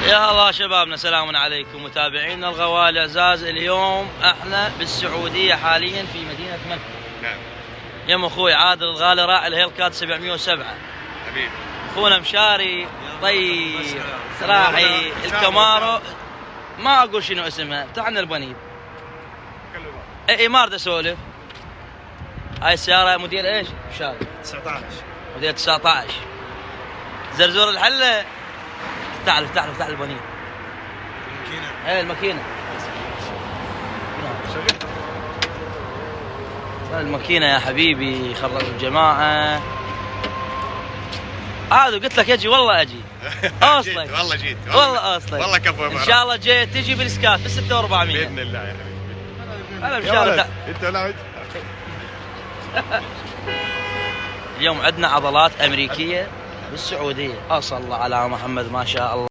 يا الله شبابنا، سلام عليكم متابعينا الغوالي عزاز. اليوم احنا بالسعوديه حاليا في مدينه مكه. نعم. يم اخوي عادل الغالي راعي الهيلكات 707. حبيبي. اخونا مشاري طيب راعي الكامارو، ما اقول شنو اسمها بتاعنا البنيد. اي ما اريد اسولف. هاي السياره موديل ايش؟ مشاري 19 موديل 19 زرزور الحله. تعرف البنيد الماكينه. ايه الماكينه. الماكينه يا حبيبي، خرجوا الجماعه. هذا قلت لك اجي والله اجي. اصلك والله جيت والله اصلك والله كفو. ان شاء الله جيت تجي بالسكات ب 6400 باذن الله يا حبيبي. انا مشاري. انت ولد. اليوم عندنا عضلات امريكيه بالسعوديه. اصلى على محمد ما شاء الله.